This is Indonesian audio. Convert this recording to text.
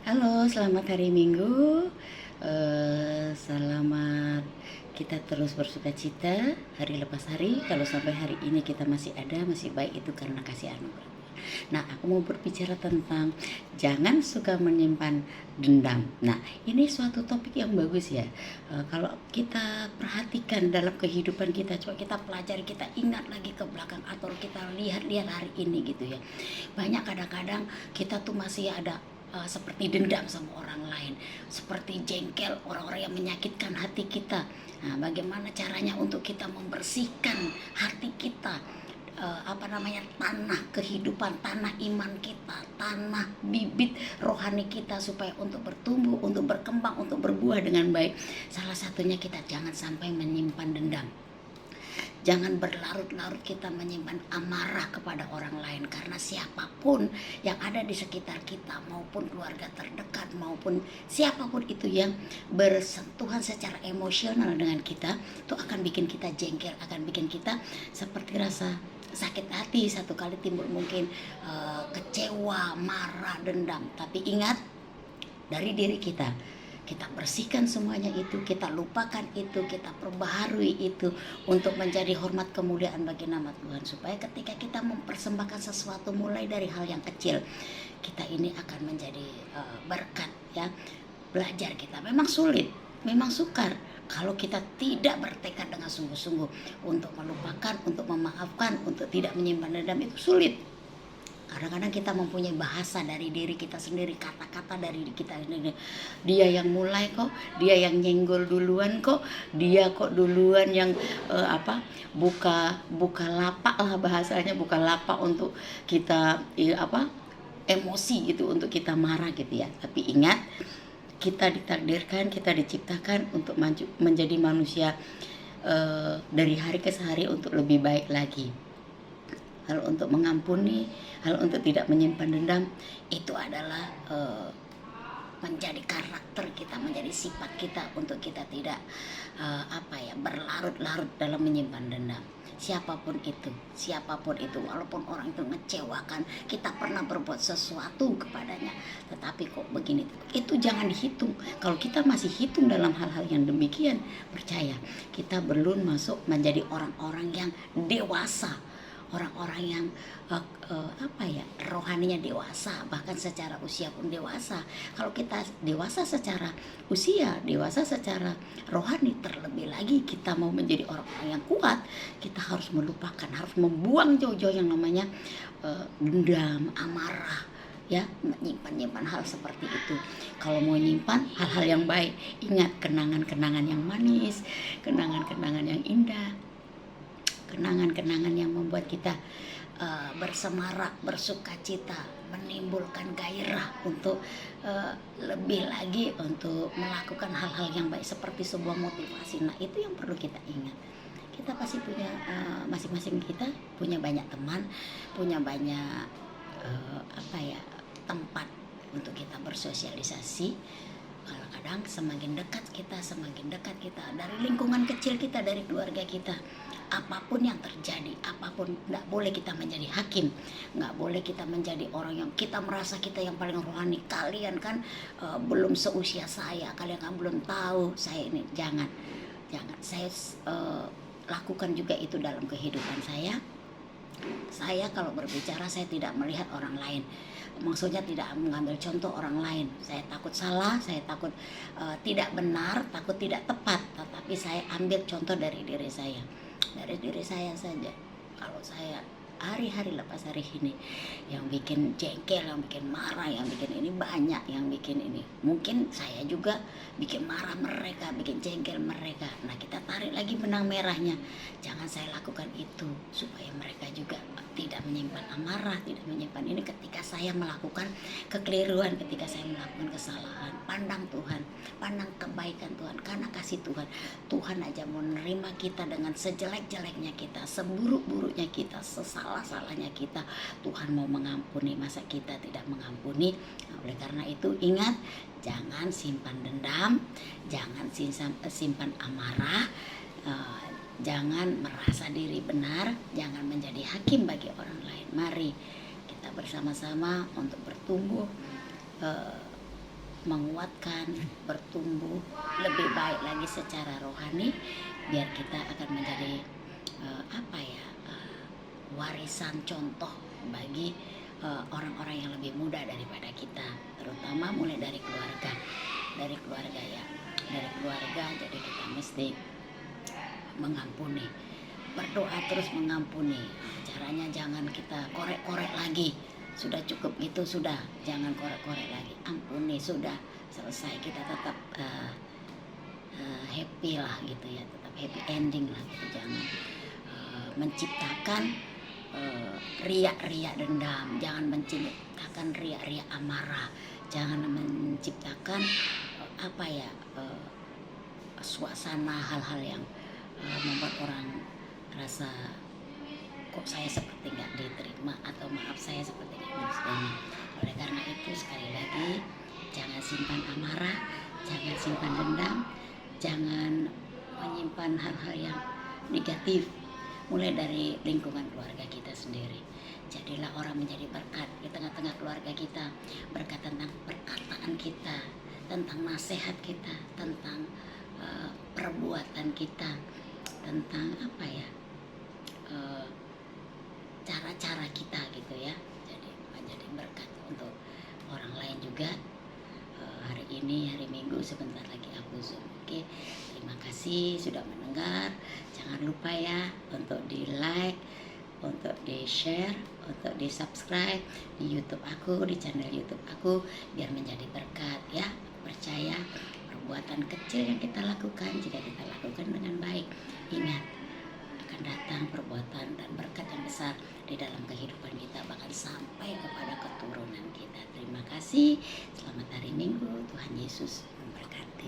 Halo, selamat hari Minggu. Selamat kita terus bersuka cita hari lepas hari. Kalau sampai hari ini kita masih ada, masih baik, itu karena kasih anugerah. Nah, aku mau berbicara tentang jangan suka menyimpan dendam. Nah, ini suatu topik yang bagus ya. Kalau kita perhatikan dalam kehidupan kita, coba kita pelajari, kita ingat lagi ke belakang atau kita lihat-lihat hari ini gitu ya. Banyak kadang-kadang kita tuh masih ada seperti dendam sama orang lain, seperti jengkel orang-orang yang menyakitkan hati kita. Nah, bagaimana caranya untuk kita membersihkan hati kita, tanah kehidupan, tanah iman kita, tanah bibit rohani kita, supaya untuk bertumbuh, untuk berkembang, untuk berbuah dengan baik. Salah satunya kita jangan sampai menyimpan dendam. Jangan berlarut-larut kita menyimpan amarah kepada orang lain, karena siapapun yang ada di sekitar kita, maupun keluarga terdekat, maupun siapapun itu yang bersentuhan secara emosional dengan kita, itu akan bikin kita jengkel, akan bikin kita seperti rasa sakit hati. Satu kali timbul mungkin kecewa, marah, dendam. Tapi ingat, dari diri kita bersihkan semuanya itu, kita lupakan itu, kita perbaharui itu untuk menjadi hormat kemuliaan bagi nama Tuhan, supaya ketika kita mempersembahkan sesuatu mulai dari hal yang kecil, kita ini akan menjadi berkat ya. Belajar kita memang sulit, memang sukar kalau kita tidak bertekad dengan sungguh-sungguh untuk melupakan, untuk memaafkan, untuk tidak menyimpan dendam. Itu sulit. Kadang-kadang kita mempunyai bahasa dari diri kita sendiri, kata-kata dari diri kita sendiri. Dia yang mulai kok, dia yang nyenggol duluan kok, dia kok duluan yang buka buka lapak lah bahasanya, buka lapak untuk kita emosi gitu, untuk kita marah gitu ya. Tapi ingat, kita ditakdirkan, kita diciptakan untuk menjadi manusia dari hari ke hari untuk lebih baik lagi. Hal untuk mengampuni, hal untuk tidak menyimpan dendam, itu adalah menjadi karakter kita, menjadi sifat kita, untuk kita tidak berlarut-larut dalam menyimpan dendam. Siapapun itu, walaupun orang itu mengecewakan, kita pernah berbuat sesuatu kepadanya, tetapi kok begini, itu jangan dihitung. Kalau kita masih hitung dalam hal-hal yang demikian, percaya kita belum masuk menjadi orang-orang yang dewasa, orang-orang yang rohaninya dewasa, bahkan secara usia pun dewasa. Kalau kita dewasa secara usia, dewasa secara rohani, terlebih lagi kita mau menjadi orang-orang yang kuat, kita harus melupakan, harus membuang jauh-jauh yang namanya dendam, amarah ya, menyimpan hal seperti itu. Kalau mau nyimpan hal-hal yang baik, ingat kenangan-kenangan yang manis, kenangan-kenangan yang indah, kenangan-kenangan yang membuat kita bersemarak, bersuka cita, menimbulkan gairah untuk lebih lagi untuk melakukan hal-hal yang baik, seperti sebuah motivasi. Nah, itu yang perlu kita ingat. Kita pasti punya, masing-masing kita punya banyak teman, punya banyak tempat untuk kita bersosialisasi. Kadang-kadang semakin dekat kita dari lingkungan kecil kita, dari keluarga kita, apapun yang terjadi, apapun, nggak boleh kita menjadi hakim, nggak boleh kita menjadi orang yang kita merasa kita yang paling rohani. Kalian kan belum seusia saya, kalian kan belum tahu saya ini. Jangan. Saya lakukan juga itu dalam kehidupan saya. Saya kalau berbicara, saya tidak melihat orang lain, maksudnya tidak mengambil contoh orang lain. Saya takut salah, saya takut tidak benar, takut tidak tepat, tetapi saya ambil contoh dari diri saya, dari diri saya saja. Kalau saya hari-hari lepas hari ini, yang bikin jengkel, yang bikin marah, yang bikin ini, banyak yang bikin ini. Mungkin saya juga bikin marah mereka, bikin jengkel mereka. Nah, kita tarik lagi benang merahnya. Jangan saya lakukan itu, supaya mereka juga tidak menyimpan amarah, tidak menyimpan ini. Ketika saya melakukan kekeliruan, ketika saya melakukan kesalahan, pandang Tuhan, pandang kebaikan Tuhan, karena kasih Tuhan. Tuhan aja mau menerima kita dengan sejelek-jeleknya kita, seburuk-buruknya kita, sesalah-salahnya kita. Tuhan mau mengampuni, masa kita tidak mengampuni? Nah, oleh karena itu ingat, jangan simpan dendam, jangan simpan amarah, jangan merasa diri benar, jangan menjadi hakim bagi orang lain. Mari kita bersama-sama untuk bertumbuh menguatkan, bertumbuh lebih baik lagi secara rohani, biar kita akan menjadi warisan contoh bagi orang-orang yang lebih muda daripada kita, terutama mulai dari keluarga ya, dari keluarga. Jadi kita mesti mengampuni, berdoa terus mengampuni. Caranya jangan kita korek-korek lagi, sudah cukup itu, sudah jangan korek-korek lagi, ampuni, sudah selesai. Kita tetap happy lah gitu ya, tetap happy ending lah gitu. Jangan menciptakan riak-riak dendam, jangan menciptakan riak-riak amarah, jangan menciptakan suasana hal-hal yang membuat orang rasa kok saya seperti nggak diterima, atau maaf saya seperti nggak diterima. Oleh karena itu, sekali lagi, jangan simpan amarah, jangan simpan dendam, jangan menyimpan hal-hal yang negatif, mulai dari lingkungan keluarga kita sendiri. Jadilah orang menjadi berkat di tengah-tengah keluarga kita, berkat tentang perkataan kita, tentang nasihat kita, tentang perbuatan kita, tentang cara-cara kita gitu ya. Jadi menjadi berkat untuk orang lain juga. Hari ini hari Minggu, sebentar lagi aku Zoom. Oke, terima kasih sudah mendengar. Jangan lupa ya untuk di like, untuk di share, untuk di subscribe di YouTube aku, di channel YouTube aku, biar menjadi berkat ya. Percaya perbuatan kecil yang kita lakukan, jika kita lakukan dengan baik, ingat akan datang perbuatan dan berkat yang besar di dalam kehidupan kita, bahkan sampai kepada keturunan kita. Terima kasih. Selamat hari Minggu. Tuhan Yesus